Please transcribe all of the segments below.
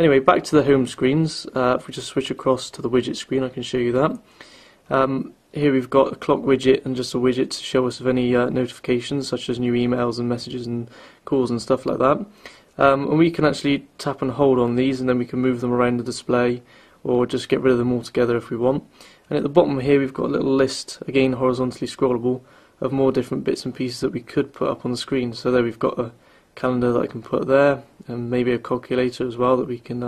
Anyway, back to the home screens. If we just switch across to the widget screen, I can show you that. Here we've got a clock widget and just a widget to show us of any notifications, such as new emails and messages and calls and stuff like that. And we can actually tap and hold on these, and then we can move them around the display or just get rid of them altogether if we want. And at the bottom here we've got a little list, again horizontally scrollable, of more different bits and pieces that we could put up on the screen. So there we've got a calendar that I can put there, and maybe a calculator as well that we can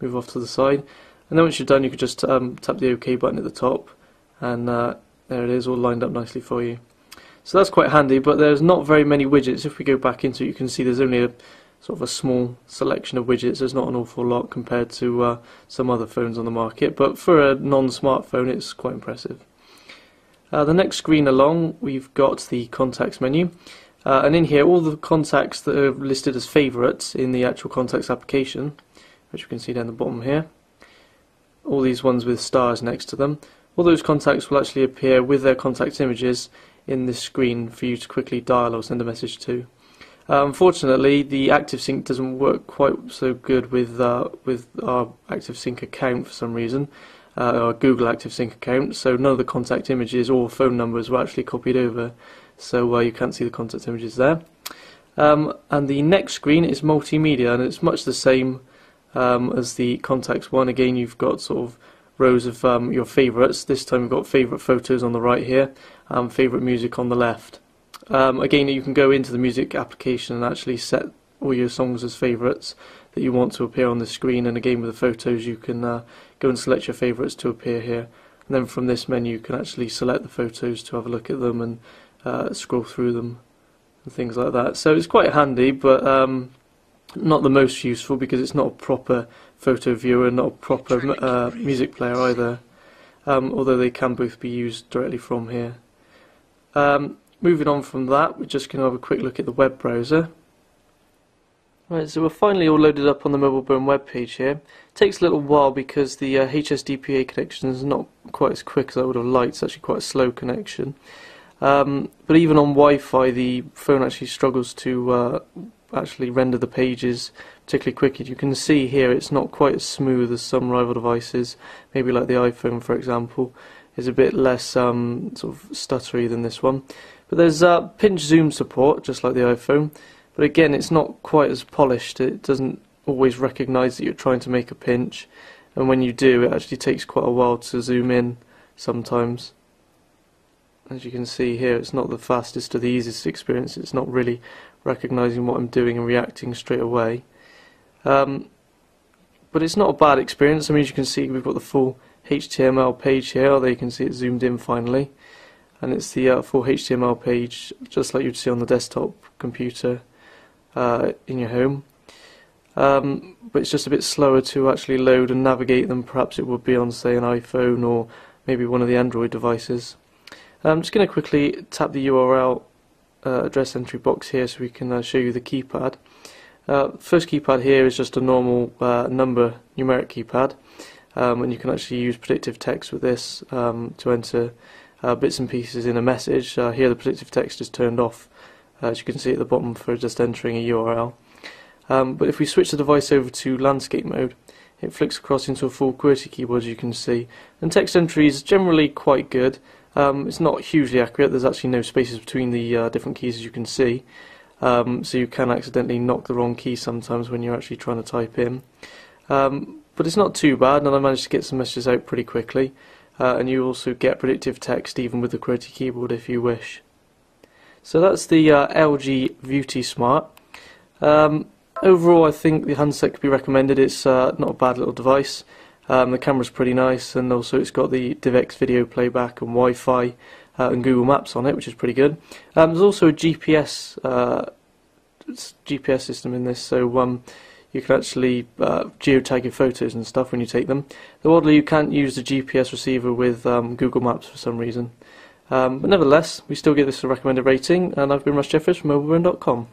move off to the side. And then once you're done, you can just tap the OK button at the top, and there it is, all lined up nicely for you. So that's quite handy, but there's not very many widgets. If we go back into it, you can see there's only a sort of a small selection of widgets. There's not an awful lot compared to some other phones on the market, but for a non-smartphone it's quite impressive. The next screen along, we've got the contacts menu, and in here all the contacts that are listed as favourites in the actual contacts application, which you can see down the bottom here, all these ones with stars next to them, all those contacts will actually appear with their contact images in this screen for you to quickly dial or send a message to. Unfortunately, the ActiveSync doesn't work quite so good with our ActiveSync account for some reason, our Google ActiveSync account, so none of the contact images or phone numbers were actually copied over, so you can't see the contact images there. And the next screen is multimedia, and it's much the same as the contacts one. Again, you've got sort of rows of your favourites. This time we've got favourite photos on the right here, and favourite music on the left. Again, you can go into the music application and actually set all your songs as favourites that you want to appear on the screen, and again with the photos you can go and select your favourites to appear here, and then from this menu you can actually select the photos to have a look at them and scroll through them and things like that. So it's quite handy, but not the most useful because it's not a proper photo viewer, not a proper music player either, although they can both be used directly from here. Moving on from that, we're just going to have a quick look at the web browser. Right, so we're finally all loaded up on the MobileBurn web page here. It takes a little while because the HSDPA connection is not quite as quick as I would have liked. It's actually quite a slow connection. But even on Wi-Fi, the phone actually struggles to actually render the pages particularly quickly. You can see here it's not quite as smooth as some rival devices, maybe like the iPhone for example, is a bit less sort of stuttery than this one. But there's pinch zoom support, just like the iPhone, but again it's not quite as polished. It doesn't always recognise that you're trying to make a pinch, and when you do it actually takes quite a while to zoom in sometimes. As you can see here, it's not the fastest or the easiest experience. It's not really recognising what I'm doing and reacting straight away. But it's not a bad experience. I mean, as you can see, we've got the full HTML page here. There you can see it zoomed in finally, and it's the full HTML page just like you'd see on the desktop computer in your home. But it's just a bit slower to actually load and navigate than perhaps it would be on, say, an iPhone or maybe one of the Android devices. I'm just going to quickly tap the URL address entry box here so we can show you the keypad. First keypad here is just a normal numeric keypad, and you can actually use predictive text with this to enter bits and pieces in a message. Here the predictive text is turned off, as you can see at the bottom, for just entering a URL. But if we switch the device over to landscape mode, it flicks across into a full QWERTY keyboard, as you can see, and text entry is generally quite good. It's not hugely accurate. There's actually no spaces between the different keys, as you can see, so you can accidentally knock the wrong key sometimes when you're actually trying to type in. But it's not too bad, and I managed to get some messages out pretty quickly, and you also get predictive text even with the QWERTY keyboard if you wish. So that's the LG ViewTea Smart. Overall, I think the handset could be recommended. It's not a bad little device. The camera's pretty nice, and also it's got the DivX video playback and Wi-Fi and Google Maps on it, which is pretty good. There's also a GPS system in this, so you can actually geotag your photos and stuff when you take them. Though oddly, you can't use the GPS receiver with Google Maps for some reason. But nevertheless, we still give this a recommended rating, and I've been Russ Jeffers from MobileBurn.com.